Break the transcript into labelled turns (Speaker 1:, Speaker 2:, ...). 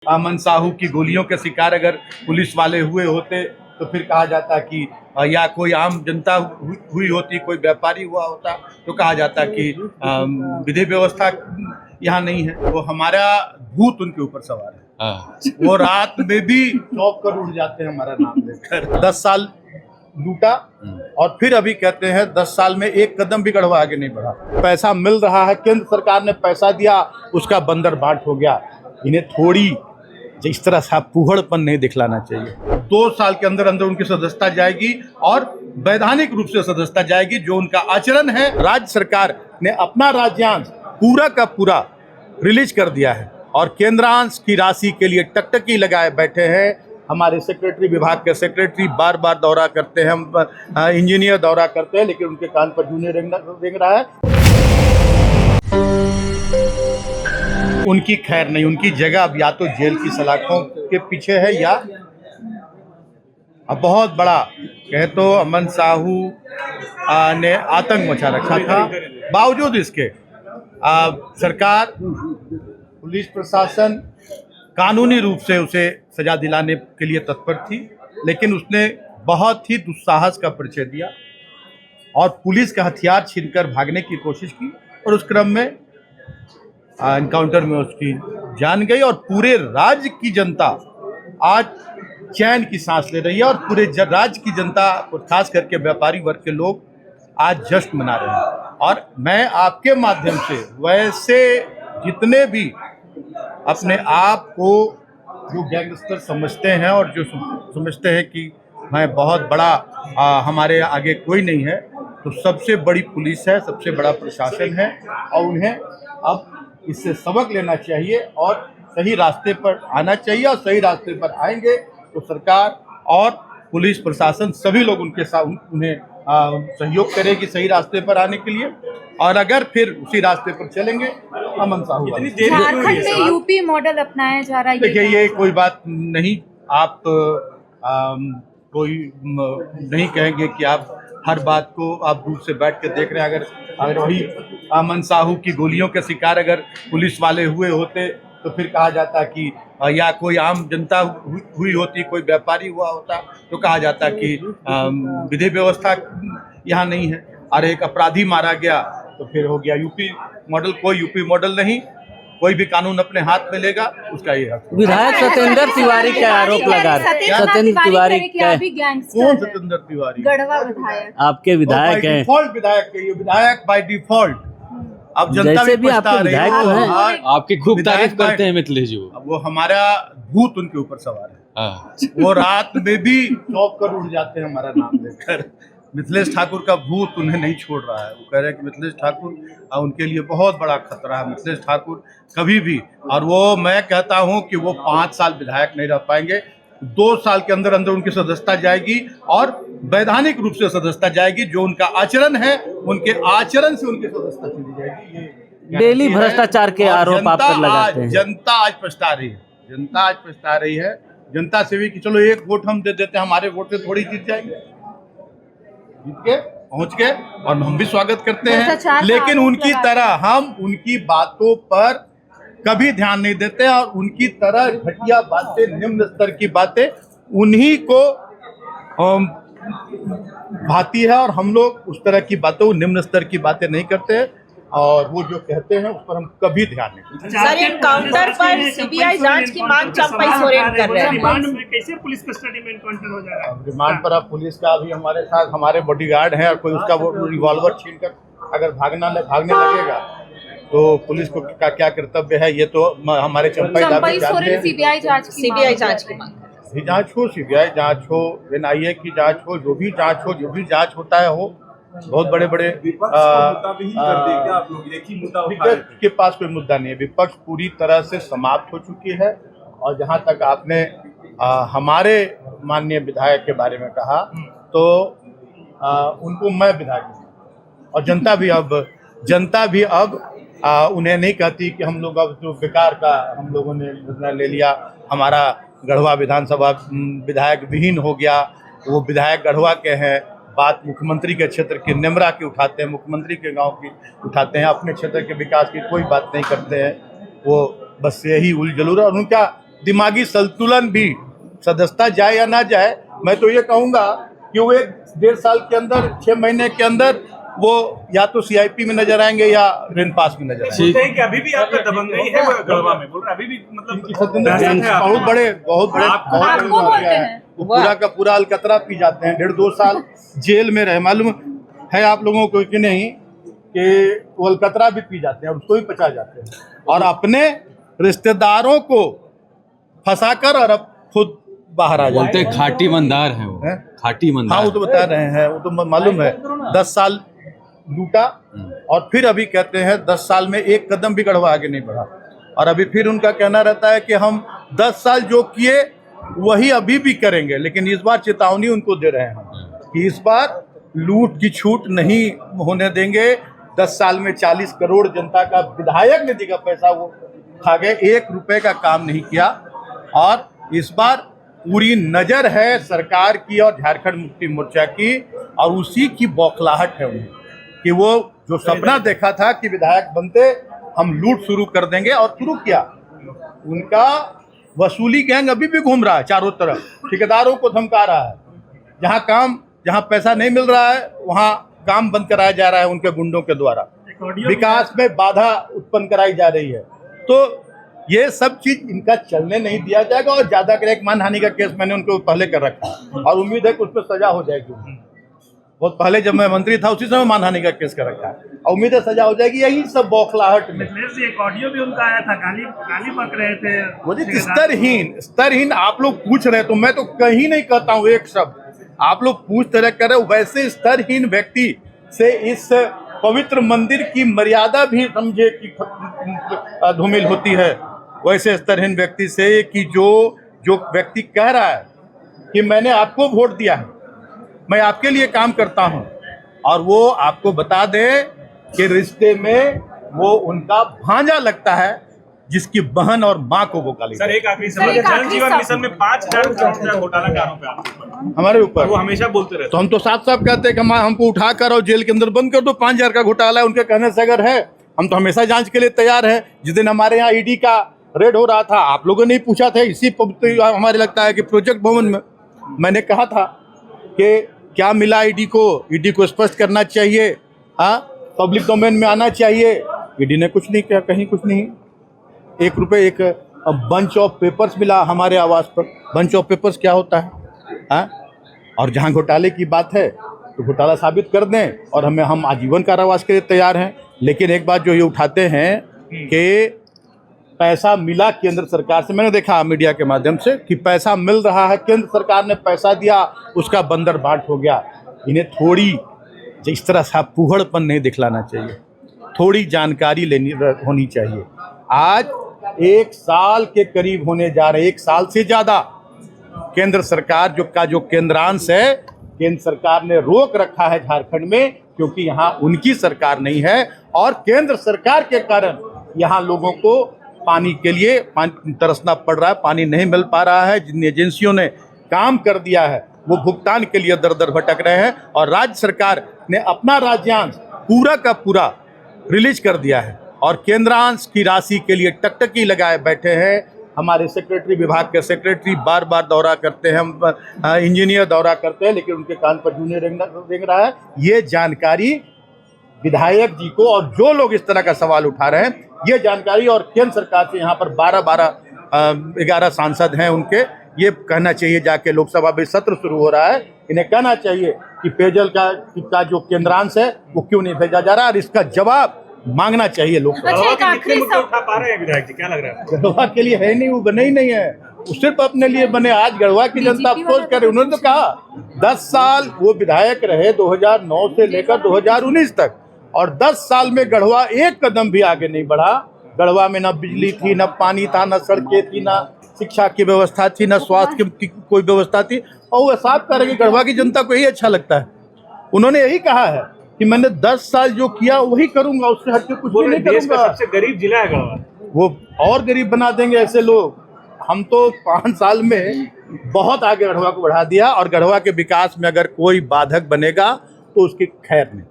Speaker 1: अमन साहू की गोलियों के शिकार अगर पुलिस वाले हुए होते तो फिर कहा जाता कि या कोई आम जनता हुई होती, कोई व्यापारी हुआ होता तो कहा जाता कि विधि व्यवस्था यहाँ नहीं है। वो हमारा भूत उनके ऊपर सवार है। वो रात में भी चौंक कर उड़ जाते हैं हमारा नाम लेकर। 10 साल लूटा और फिर अभी कहते हैं 10 साल में एक कदम भी गढ़वा आगे नहीं बढ़ा। पैसा मिल रहा है, केंद्र सरकार ने पैसा दिया, उसका बंदर बाट हो गया। इन्हें थोड़ी इस तरह सा फूहड़पन नहीं दिखलाना चाहिए। 2 साल के अंदर अंदर उनकी सदस्यता जाएगी और वैधानिक रूप से सदस्यता जाएगी। जो उनका आचरण है, राज्य सरकार ने अपना राज्यांश पूरा का पूरा रिलीज कर दिया है और केंद्रांश की राशि के लिए टकटकी लगाए बैठे हैं। हमारे सेक्रेटरी, विभाग के सेक्रेटरी बार बार दौरा करते हैं, हम इंजीनियर दौरा करते हैं, लेकिन उनके कान पर जूं नहीं रेंग रहा है। उनकी खैर नहीं, उनकी जगह अब या तो जेल की सलाखों के पीछे है या अब बहुत बड़ा कहे तो अमन साहू ने आतंक मचा रखा था। बावजूद इसके सरकार, पुलिस प्रशासन कानूनी रूप से उसे सजा दिलाने के लिए तत्पर थी, लेकिन उसने बहुत ही दुस्साहस का परिचय दिया और पुलिस का हथियार छीनकर भागने की कोशिश की और उस क्रम में एनकाउंटर में उसकी जान गई। और पूरे राज्य की जनता आज चैन की सांस ले रही है और पूरे राज्य की जनता और खास करके व्यापारी वर्ग के लोग आज जश्न मना रहे हैं। और मैं आपके माध्यम से वैसे जितने भी अपने आप को जो गैंगस्टर समझते हैं और जो समझते हैं कि मैं बहुत बड़ा हमारे आगे कोई नहीं है, तो सबसे बड़ी पुलिस है, सबसे बड़ा प्रशासन है और उन्हें अब इससे सबक लेना चाहिए और सही रास्ते पर आना चाहिए। और सही रास्ते पर आएंगे तो सरकार और पुलिस प्रशासन सभी लोग उनके साथ उन्हें सहयोग करेगी सही रास्ते पर आने के लिए। और अगर फिर उसी रास्ते पर चलेंगे, अमन साहू
Speaker 2: झारखंड में यूपी मॉडल अपनाया जा रहा है।
Speaker 1: देखिए, ये कोई बात नहीं। आप कोई नहीं कहेंगे कि आप हर बात को आप दूर से बैठ के देख रहे हैं। अगर वही अमन साहू की गोलियों के शिकार अगर पुलिस वाले हुए होते तो फिर कहा जाता कि या कोई आम जनता हुई होती, कोई व्यापारी हुआ होता तो कहा जाता कि विधि व्यवस्था यहाँ नहीं है। और एक अपराधी मारा गया तो फिर हो गया यूपी मॉडल। कोई यूपी मॉडल नहीं, कोई भी कानून अपने हाथ में लेगा उसका ये हक।
Speaker 3: विधायक सत्येंद्र तिवारी का आरोप लगा रहे हैं। सत्येंद्र तिवारी
Speaker 1: कौन सत्येंद्र तिवारी?
Speaker 2: गढ़वा विधायक
Speaker 3: आपके विधायक हैं।
Speaker 1: डिफॉल्ट विधायक है ये, विधायक बाय डिफॉल्ट। अब जनता
Speaker 3: भी आपके विधायक तो हैं।
Speaker 4: आपकी खूब तारीफ करते हैं मिथिलेश जी।
Speaker 1: वो हमारा भूत उनके ऊपर सवार है। वो रात में भी चौंक कर उड़ जाते हैं हमारा नाम लेकर। मिथिलेश ठाकुर का भूत उन्हें नहीं छोड़ रहा है। वो कह रहे हैं कि मिथिलेश ठाकुर उनके लिए बहुत बड़ा खतरा है। मिथिलेश ठाकुर कभी भी, और वो मैं कहता हूं कि वो 5 साल विधायक नहीं रह पाएंगे। 2 साल के अंदर अंदर उनकी सदस्यता जाएगी और वैधानिक रूप से सदस्यता जाएगी। जो उनका आचरण है, उनके आचरण से उनकी सदस्यता चली जाएगी। ये
Speaker 3: डेली भ्रष्टाचार के आरोप आप पर लगाते हैं।
Speaker 1: जनता आज पछता रही है। जनता आज पछता रही है। जनता से भी कि चलो एक वोट हम दे देते हैं, हमारे वोट से थोड़ी जीत जाएंगे। जीत के पहुंच गए और हम भी स्वागत करते हैं, लेकिन उनकी तरह हम उनकी बातों पर कभी ध्यान नहीं देते और उनकी तरह घटिया बातें, निम्न स्तर की बातें उन्हीं को भाती है और हम लोग उस तरह की बातों, निम्न स्तर की बातें नहीं करते हैं और वो जो कहते हैं उस पर हम कभी ध्यान नहीं देते।
Speaker 5: सर, एनकाउंटर पर सीबीआई जांच की मांग चंपई सोरेन कर रहे हैं।
Speaker 6: रिमांड में कैसे पुलिस कस्टडी में एनकाउंटर हो जा रहा है?
Speaker 1: रिमांड पर अब पुलिस का अभी हमारे साथ हमारे बॉडीगार्ड हैं और कोई उसका वो रिवॉल्वर छीनकर अगर भागने लगेगा तो पुलिस को क्या कर्तव्य है, ये तो हमारे चंपई जानते हैं।
Speaker 2: सीबीआई जांच की मांग,
Speaker 1: जांच हो, सीबीआई जांच हो, एनआईए की जांच हो, जो भी जांच हो, जो भी जांच होता है हो। बहुत बड़े विपक्ष के पास कोई मुद्दा नहीं है। विपक्ष पूरी तरह से समाप्त हो चुकी है। और जहां तक आपने हमारे माननीय विधायक के बारे में कहा तो उनको मैं विधायक और जनता भी अब उन्हें नहीं कहती कि हम लोग अब जो बेकार का हम लोगों ने निर्णय ले लिया, हमारा गढ़वा विधानसभा विधायक विहीन हो गया। वो विधायक गढ़वा के हैं, बात मुख्यमंत्री के क्षेत्र की निमरा की उठाते हैं, मुख्यमंत्री के गांव की उठाते हैं, अपने क्षेत्र के विकास की कोई बात नहीं करते हैं। वो बस यही उलझलूर। और उनका दिमागी संतुलन भी, सदस्यता जाए या ना जाए, मैं तो ये कहूँगा कि वो 1.5 साल के अंदर, 6 महीने के अंदर वो या तो सीआईपी में नजर आएंगे या रेन पास में नजर आएंगे।
Speaker 6: बोलते हैं कि अभी भी आपका दबंगई है गढ़वा में, बोल रहे अभी भी मतलब
Speaker 1: बहुत बड़े
Speaker 2: आपको बोलते हैं।
Speaker 1: वो पूरा का पूरा अलकतरा पी जाते हैं। 1.5-2 साल जेल में रहे, मालूम है आप लोगों को कि नहीं कि वो अलकतरा भी पी जाते हैं और उसको भी पचा जाते हैं और अपने रिश्तेदारों को फंसाकर और अब खुद बाहर आ
Speaker 4: बोलते
Speaker 1: जाते
Speaker 4: हैं खाटी मंदार है वो,
Speaker 1: हैं?
Speaker 4: खाटी
Speaker 1: हाँ,
Speaker 4: मंदार।
Speaker 1: वो तो बता रहे हैं, वो तो मालूम है। 10 साल लूटा और फिर अभी कहते हैं 10 साल में एक कदम भी गढ़वा आगे नहीं बढ़ा, और अभी फिर उनका कहना रहता है कि हम 10 साल जो किए वही अभी भी करेंगे। लेकिन इस बार चेतावनी उनको दे रहे हैं कि इस बार लूट की छूट नहीं होने देंगे। 10 साल में 40 करोड़ जनता का विधायक निधि का पैसा वो खा गए, 1 रुपए का काम नहीं किया। और इस बार पूरी नजर है सरकार की और झारखंड मुक्ति मोर्चा की, और उसी की बौखलाहट है उन्हें कि वो जो सपना देखा था कि विधायक बनते हम लूट शुरू कर देंगे, और शुरू किया। उनका वसूली गैंग अभी भी घूम रहा है चारों तरफ, ठेकेदारों को धमका रहा है। जहां पैसा नहीं मिल रहा है वहां काम बंद कराया जा रहा है उनके गुंडों के द्वारा, विकास में बाधा उत्पन्न कराई जा रही है। तो ये सब चीज इनका चलने नहीं दिया जाएगा। और ज्यादा कर एक मानहानि का केस मैंने उनको पहले कर रखा है और उम्मीद है कि उस पर सजा हो जाएगी। बहुत पहले जब मैं मंत्री था उसी समय मानहानि का केस कर रखा है और उम्मीद है सजा हो जाएगी। यही सब बौखलाहट में
Speaker 6: एक ऑडियो भी उनका आया था, गाली बक रहे थे।
Speaker 1: मुझे स्तरहीन आप लोग पूछ रहे, तो मैं तो कहीं नहीं कहता हूँ एक शब्द, आप लोग पूछते रह कर। वैसे स्तरहीन व्यक्ति से इस पवित्र मंदिर की मर्यादा भी समझे कि धूमिल होती है। वैसे स्तरहीन व्यक्ति से कि जो व्यक्ति कह रहा है कि मैंने आपको वोट दिया है, मैं आपके लिए काम करता हूं, और वो आपको बता दे कि रिश्ते में वो उनका भांजा लगता है जिसकी बहन और माँ को वो गाली।
Speaker 6: सर एक आखिरी सवाल, जल जीवन मिशन में 5,000 करोड़ रुपया घोटाला का आरोप है आपके ऊपर,
Speaker 1: हमारे ऊपर।
Speaker 6: वो हमेशा बोलते रहते
Speaker 1: तो हम तो साफ साफ कहते हैं कि हमको उठाकर और जेल के अंदर बंद कर दो, 5,000 का घोटाला है। उनके कहने से अगर है, हम तो हमेशा जांच के लिए तैयार है। जिस दिन हमारे यहाँ ईडी का रेड हो रहा था, आप लोगों ने पूछा था इसी हमारे लगता है कि प्रोजेक्ट भवन में, मैंने कहा था कि क्या मिला ईडी को स्पष्ट करना चाहिए, हाँ, पब्लिक डोमेन में आना चाहिए। ईडी ने कुछ नहीं किया, कहीं कुछ नहीं। 1 रुपये एक बंच ऑफ पेपर्स मिला हमारे आवास पर। बंच ऑफ पेपर्स क्या होता है, हाँ? और जहाँ घोटाले की बात है तो घोटाला साबित कर दें और हम आजीवन कारावास के लिए तैयार हैं। लेकिन एक बात जो ये उठाते हैं कि पैसा मिला केंद्र सरकार से, मैंने देखा मीडिया के माध्यम से कि पैसा मिल रहा है, केंद्र सरकार ने पैसा दिया, उसका बंदर बाट हो गया। इन्हें थोड़ी इस तरह सा फूहड़पन नहीं दिखलाना चाहिए, थोड़ी जानकारी लेनी होनी चाहिए। आज 1 साल के करीब होने जा रहे, 1 साल से ज़्यादा केंद्र सरकार जो केंद्रांश है, केंद्र सरकार ने रोक रखा है झारखंड में, क्योंकि यहाँ उनकी सरकार नहीं है। और केंद्र सरकार के कारण यहाँ लोगों को पानी के लिए तरसना पड़ रहा है, पानी नहीं मिल पा रहा है। जिन एजेंसियों ने काम कर दिया है वो भुगतान के लिए दर दर भटक रहे हैं, और राज्य सरकार ने अपना राज्यांश पूरा का पूरा रिलीज कर दिया है और केंद्रांश की राशि के लिए टकटकी लगाए बैठे हैं। हमारे सेक्रेटरी, विभाग के सेक्रेटरी बार बार दौरा करते हैं, इंजीनियर दौरा करते हैं, लेकिन उनके कान पर जूं नहीं रेंग रहा है। ये जानकारी विधायक जी को, और जो लोग इस तरह का सवाल उठा रहे हैं, ये जानकारी, और केंद्र सरकार से यहाँ पर 11 सांसद हैं उनके, ये कहना चाहिए जाके, लोकसभा में सत्र शुरू हो रहा है, इन्हें कहना चाहिए कि पेयजल का जो केंद्रांश है वो क्यों नहीं भेजा जा रहा, और इसका जवाब मांगना चाहिए लोकसभा।
Speaker 2: अच्छा, एक आखिरी
Speaker 6: उठा पा रहे हैं विधायक जी, क्या लग रहा है?
Speaker 1: गढ़वा के लिए है नहीं, वो बने ही नहीं है, वो सिर्फ अपने लिए बने। आज गढ़वा की जनता अफसोस करे। उन्होंने तो कहा 10 साल वो विधायक रहे, 2009 से लेकर 2019 तक, और 10 साल में गढ़वा एक कदम भी आगे नहीं बढ़ा। गढ़वा में न बिजली थी, न पानी था, न सड़कें थी, न शिक्षा की व्यवस्था थी, न स्वास्थ्य की कोई व्यवस्था थी। और वो साफ कह रहे कि गढ़वा की जनता को यही अच्छा लगता है। उन्होंने यही कहा है कि मैंने 10 साल जो किया वही करूंगा, उससे हटके कुछ भी नहीं
Speaker 6: देश का
Speaker 1: करूंगा।
Speaker 6: सबसे गरीब जिला है गढ़वा,
Speaker 1: वो और गरीब बना देंगे ऐसे लोग। हम तो 5 साल में बहुत आगे गढ़वा को बढ़ा दिया, और गढ़वा के विकास में अगर कोई बाधक बनेगा तो उसकी खैर नहीं।